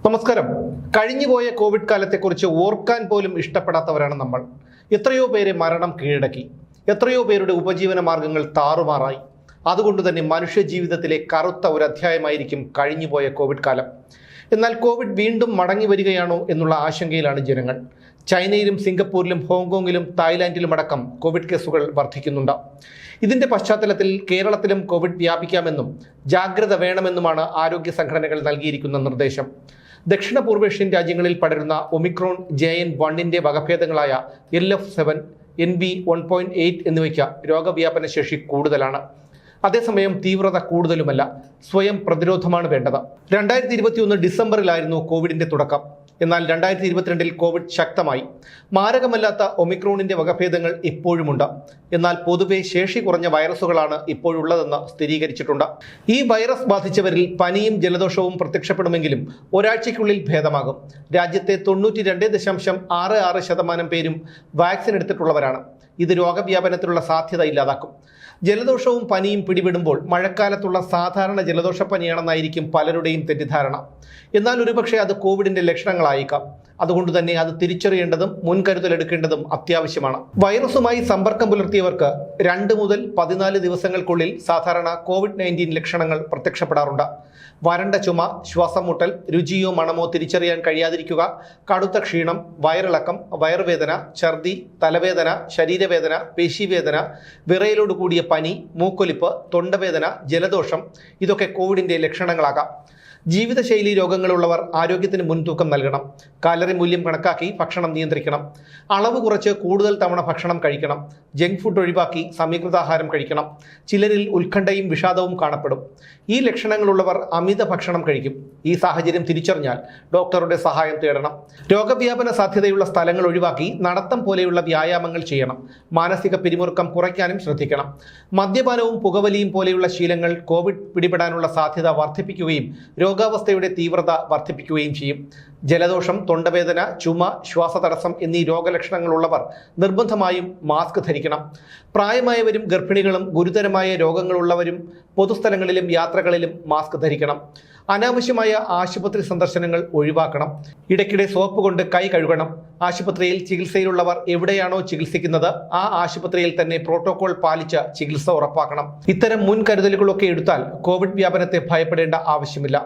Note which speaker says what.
Speaker 1: നമസ്കാരം. കഴിഞ്ഞുപോയ കോവിഡ് കാലത്തെക്കുറിച്ച് ഓർക്കാൻ പോലും ഇഷ്ടപ്പെടാത്തവരാണ് നമ്മൾ. എത്രയോ പേരെ മരണം കീഴടക്കി, എത്രയോ പേരുടെ ഉപജീവന മാർഗങ്ങൾ താറുമാറായി. അതുകൊണ്ട് തന്നെ മനുഷ്യ ജീവിതത്തിലെ കറുത്ത ഒരു അധ്യായമായിരിക്കും കഴിഞ്ഞുപോയ കോവിഡ് കാലം. എന്നാൽ കോവിഡ് വീണ്ടും മടങ്ങി വരികയാണോ എന്നുള്ള ആശങ്കയിലാണ് ജനങ്ങൾ. ചൈനയിലും സിംഗപ്പൂരിലും ഹോങ്കോങ്ങിലും തായ്ലാൻഡിലുമടക്കം കോവിഡ് കേസുകൾ വർദ്ധിക്കുന്നുണ്ട്. ഇതിന്റെ പശ്ചാത്തലത്തിൽ കേരളത്തിലും കോവിഡ് വ്യാപിക്കാമെന്നും ജാഗ്രത വേണമെന്നുമാണ് ആരോഗ്യ സംഘടനകൾ നൽകിയിരിക്കുന്ന നിർദ്ദേശം. ദക്ഷിണ പൂർവേഷ്യൻ രാജ്യങ്ങളിൽ പടരുന്ന ഒമിക്രോൺ JN.1 വകഭേദങ്ങളായ LF7, NB 1.8 എന്നിവയ്ക്ക് രോഗവ്യാപന ശേഷി കൂടുതലാണ്. അതേസമയം തീവ്രത കൂടുതലുമല്ല. സ്വയം പ്രതിരോധമാണ് വേണ്ടത്. 2021 ഡിസംബറിലായിരുന്നു കോവിഡിന്റെ തുടക്കം. എന്നാൽ 2022 കോവിഡ് ശക്തമായി. മാരകമല്ലാത്ത ഒമിക്രോണിന്റെ വകഭേദങ്ങൾ ഇപ്പോഴുമുണ്ട്. എന്നാൽ പൊതുവെ ശേഷി കുറഞ്ഞ വൈറസുകളാണ് ഇപ്പോഴുള്ളതെന്ന് സ്ഥിരീകരിച്ചിട്ടുണ്ട്. ഈ വൈറസ് ബാധിച്ചവരിൽ പനിയും ജലദോഷവും പ്രത്യക്ഷപ്പെടുമെങ്കിലും ഒരാഴ്ചയ്ക്കുള്ളിൽ ഭേദമാകും. രാജ്യത്തെ 92.66% പേരും വാക്സിൻ എടുത്തിട്ടുള്ളവരാണ്. ഇത് രോഗവ്യാപനത്തിനുള്ള സാധ്യത ഇല്ലാതാക്കും. ജലദോഷവും പനിയും പിടിപെടുമ്പോൾ മഴക്കാലത്തുള്ള സാധാരണ ജലദോഷപ്പനിയാണെന്നായിരിക്കും പലരുടെയും തെറ്റിദ്ധാരണ. എന്നാൽ ഒരുപക്ഷെ അത് കോവിഡിന്റെ ലക്ഷണങ്ങളായേക്കാം. അതുകൊണ്ട് തന്നെ അത് തിരിച്ചറിയേണ്ടതും മുൻകരുതലെടുക്കേണ്ടതും അത്യാവശ്യമാണ്. വൈറസുമായി സമ്പർക്കം പുലർത്തിയവർക്ക് 2 മുതൽ 14 ദിവസങ്ങൾക്കുള്ളിൽ സാധാരണ COVID-19 ലക്ഷണങ്ങൾ പ്രത്യക്ഷപ്പെടാറുണ്ട്. വരണ്ട ചുമ, ശ്വാസം മുട്ടൽ, രുചിയോ മണമോ തിരിച്ചറിയാൻ കഴിയാതിരിക്കുക, കടുത്ത ക്ഷീണം, വയറിളക്കം, വയറുവേദന, ഛർദി, തലവേദന, ശരീരവേദന, പേശിവേദന, വിറയലോട് കൂടിയ പനി, മൂക്കൊലിപ്പ്, തൊണ്ടവേദന, ജലദോഷം ഇതൊക്കെ കോവിഡിന്റെ ലക്ഷണങ്ങളാകാം. ജീവിതശൈലി രോഗങ്ങളുള്ളവർ ആരോഗ്യത്തിന് മുൻതൂക്കം നൽകണം. കാലറി മൂല്യം കണക്കാക്കി ഭക്ഷണം നിയന്ത്രിക്കണം. അളവ് കുറച്ച് കൂടുതൽ തവണ ഭക്ഷണം കഴിക്കണം. ജങ്ക് ഫുഡ് ഒഴിവാക്കി സമീകൃതാഹാരം കഴിക്കണം. ചിലരിൽ ഉത്കണ്ഠയും വിഷാദവും കാണപ്പെടും. ഈ ലക്ഷണങ്ങളുള്ളവർ അമിത ഭക്ഷണം കഴിക്കും. ഈ സാഹചര്യം തിരിച്ചറിഞ്ഞാൽ ഡോക്ടറുടെ സഹായം തേടണം. രോഗവ്യാപന സാധ്യതയുള്ള സ്ഥലങ്ങൾ ഒഴിവാക്കി നടത്തം പോലെയുള്ള വ്യായാമങ്ങൾ ചെയ്യണം. മാനസിക പിരിമുറുക്കം കുറയ്ക്കാനും ശ്രദ്ധിക്കണം. മദ്യപാനവും പുകവലിയും പോലെയുള്ള ശീലങ്ങൾ കോവിഡ് പിടിപെടാനുള്ള സാധ്യത വർദ്ധിപ്പിക്കുകയും രോഗാവസ്ഥയുടെ തീവ്രത വർദ്ധിപ്പിക്കുകയും ചെയ്യും. ജലദോഷം, തൊണ്ടവേദന, ചുമ, ശ്വാസതടസ്സം എന്നീ രോഗലക്ഷണങ്ങളുള്ളവർ നിർബന്ധമായും മാസ്ക് ധരിക്കണം. പ്രായമായവരും ഗർഭിണികളും ഗുരുതരമായ രോഗങ്ങളുള്ളവരും പൊതുസ്ഥലങ്ങളിലും യാത്രകളിലും മാസ്ക് ധരിക്കണം. അനാവശ്യമായ ആശുപത്രി സന്ദർശനങ്ങൾ ഒഴിവാക്കണം. ഇടയ്ക്കിടെ സോപ്പ് കൊണ്ട് കൈ കഴുകണം. ആശുപത്രിയിൽ ചികിത്സയിലുള്ളവർ എവിടെയാണോ ചികിത്സിക്കുന്നത് ആ ആശുപത്രിയിൽ തന്നെ പ്രോട്ടോകോൾ പാലിച്ച് ചികിത്സ ഉറപ്പാക്കണം. ഇത്തരം മുൻകരുതലുകളൊക്കെ എടുത്താൽ കോവിഡ് വ്യാപനത്തെ ഭയപ്പെടേണ്ട ആവശ്യമില്ല.